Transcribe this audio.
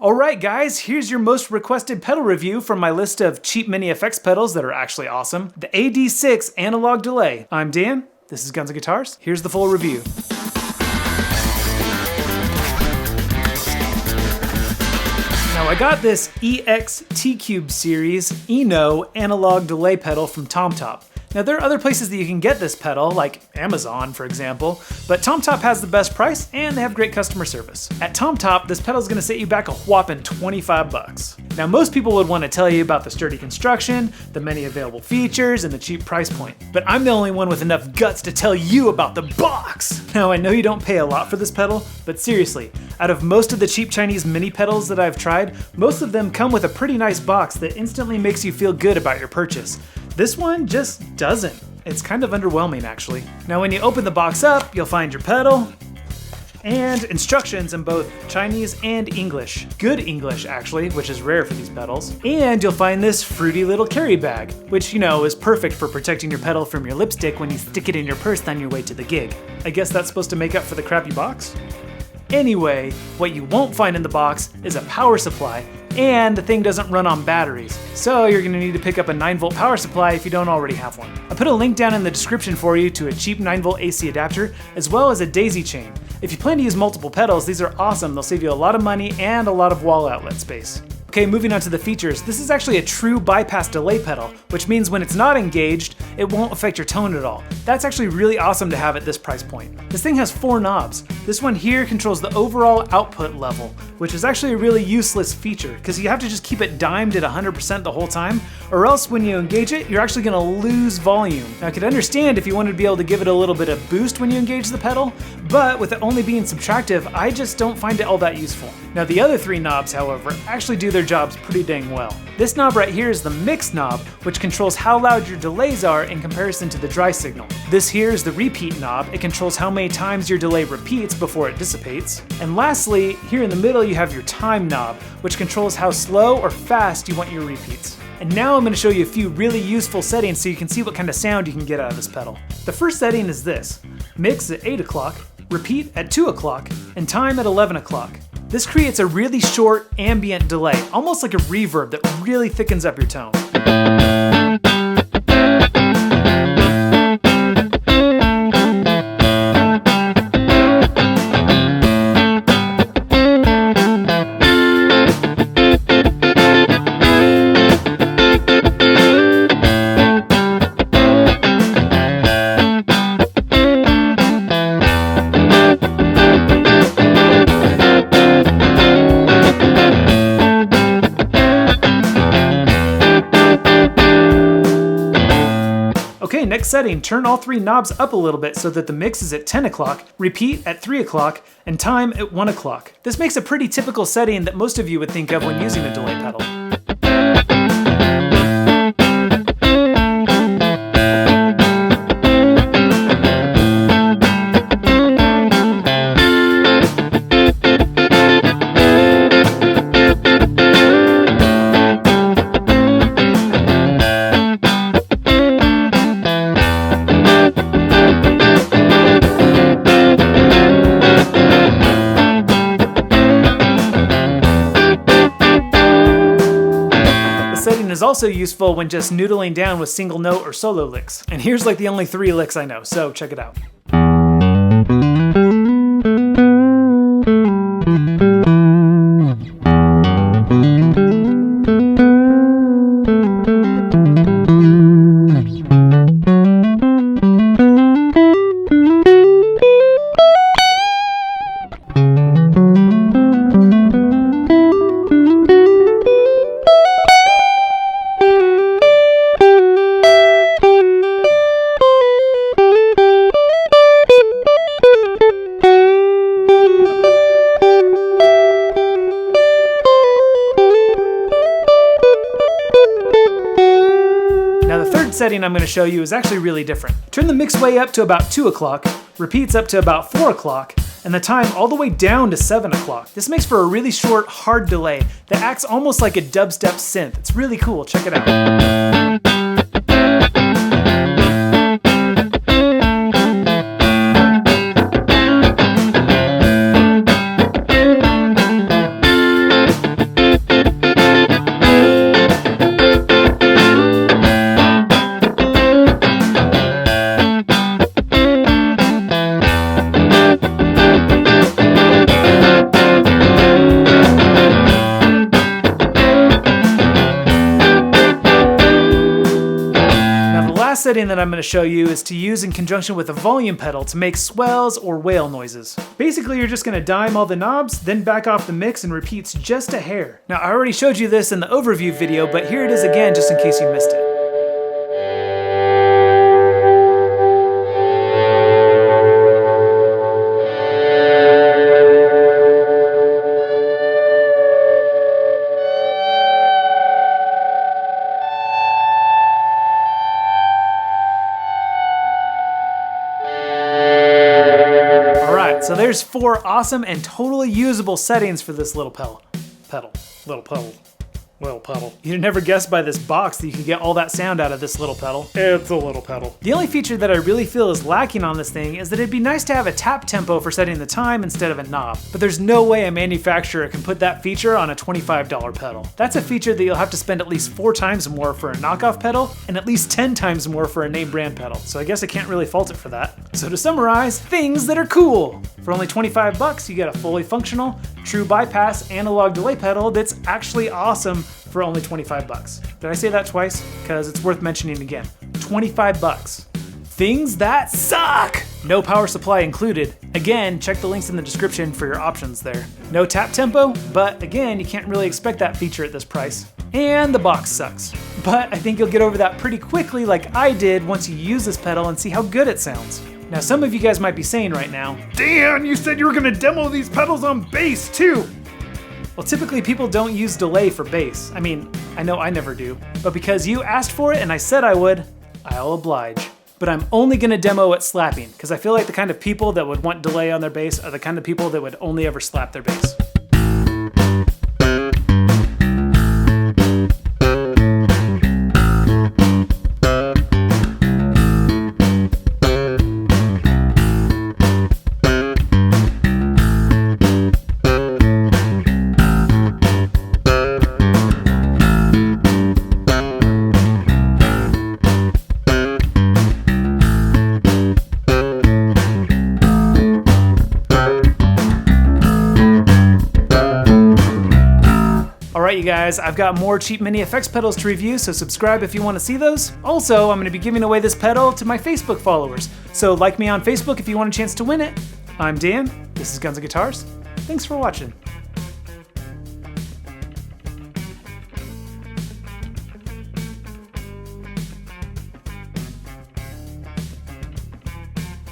Alright guys, here's your most requested pedal review from my list of cheap mini effects pedals that are actually awesome. The AD-6 Analog Delay. I'm Dan, this is Guns & Guitars, here's the full review. Now I got this EX T-Cube series ENO analog delay pedal from Tomtop. Now there are other places that you can get this pedal, like Amazon for example, but Tomtop has the best price and they have great customer service. At Tomtop, this pedal is going to set you back a whopping 25 bucks. Now most people would want to tell you about the sturdy construction, the many available features, and the cheap price point, but I'm the only one with enough guts to tell you about the box! Now I know you don't pay a lot for this pedal, but seriously, out of most of the cheap Chinese mini pedals that I've tried, most of them come with a pretty nice box that instantly makes you feel good about your purchase. This one just doesn't. It's kind of underwhelming actually. Now when you open the box up, you'll find your pedal and instructions in both Chinese and English. Good English actually, which is rare for these pedals. And you'll find this fruity little carry bag, which you know is perfect for protecting your pedal from your lipstick when you stick it in your purse on your way to the gig. I guess that's supposed to make up for the crappy box? Anyway, what you won't find in the box is a power supply, and the thing doesn't run on batteries, so you're going to need to pick up a 9-volt power supply if you don't already have one. I put a link down in the description for you to a cheap 9-volt AC adapter, as well as a daisy chain. If you plan to use multiple pedals, these are awesome. They'll save you a lot of money and a lot of wall outlet space. Okay, moving on to the features. This is actually a true bypass delay pedal, which means when it's not engaged, it won't affect your tone at all. That's actually really awesome to have at this price point. This thing has 4 knobs. This one here controls the overall output level, which is actually a really useless feature, because you have to just keep it dimed at 100% the whole time, or else when you engage it, you're actually gonna lose volume. Now I could understand if you wanted to be able to give it a little bit of boost when you engage the pedal, but with it only being subtractive, I just don't find it all that useful. Now the other 3 knobs, however, actually do their jobs pretty dang well. This knob right here is the mix knob, which controls how loud your delays are in comparison to the dry signal. This here is the repeat knob. It controls how many times your delay repeats before it dissipates. And lastly, here in the middle you have your time knob, which controls how slow or fast you want your repeats. And now I'm going to show you a few really useful settings so you can see what kind of sound you can get out of this pedal. The first setting is this: mix at 8 o'clock, repeat at 2 o'clock, and time at 11 o'clock. This creates a really short ambient delay, almost like a reverb that really thickens up your tone. Okay, next setting, turn all 3 knobs up a little bit so that the mix is at 10 o'clock, repeat at 3 o'clock, and time at 1 o'clock. This makes a pretty typical setting that most of you would think of when using a delay pedal. Is also useful when just noodling down with single note or solo licks. And here's like the only 3 licks I know, so check it out. Setting I'm going to show you is actually really different. Turn the mix way up to about 2 o'clock, repeats up to about 4 o'clock, and the time all the way down to 7 o'clock. This makes for a really short, hard delay that acts almost like a dubstep synth. It's really cool, check it out. setting that I'm going to show you is to use in conjunction with a volume pedal to make swells or whale noises. Basically, you're just going to dime all the knobs, then back off the mix and repeats just a hair. Now, I already showed you this in the overview video, but here it is again just in case you missed it. So there's 4 awesome and totally usable settings for this little pedal. You'd never guess by this box that you can get all that sound out of this little pedal. It's a little pedal. The only feature that I really feel is lacking on this thing is that it'd be nice to have a tap tempo for setting the time instead of a knob. But there's no way a manufacturer can put that feature on a $25 pedal. That's a feature that you'll have to spend at least 4 times more for a knockoff pedal and at least 10 times more for a name brand pedal. So I guess I can't really fault it for that. So to summarize, things that are cool. For only 25 bucks, you get a fully functional, true bypass analog delay pedal that's actually awesome for only 25 bucks. Did I say that twice? Because it's worth mentioning again. 25 bucks. Things that suck! No power supply included. Again, check the links in the description for your options there. No tap tempo, but again, you can't really expect that feature at this price. And the box sucks. But I think you'll get over that pretty quickly like I did once you use this pedal and see how good it sounds. Now some of you guys might be saying right now, Dan, you said you were gonna demo these pedals on bass too! Well, typically people don't use delay for bass. I mean, I know I never do, but because you asked for it and I said I would, I'll oblige. But I'm only gonna demo it slapping, because I feel like the kind of people that would want delay on their bass are the kind of people that would only ever slap their bass. Alright you guys, I've got more cheap mini effects pedals to review, so subscribe if you want to see those. Also, I'm going to be giving away this pedal to my Facebook followers, so like me on Facebook if you want a chance to win it. I'm Dan, this is Guns and Guitars, thanks for watching.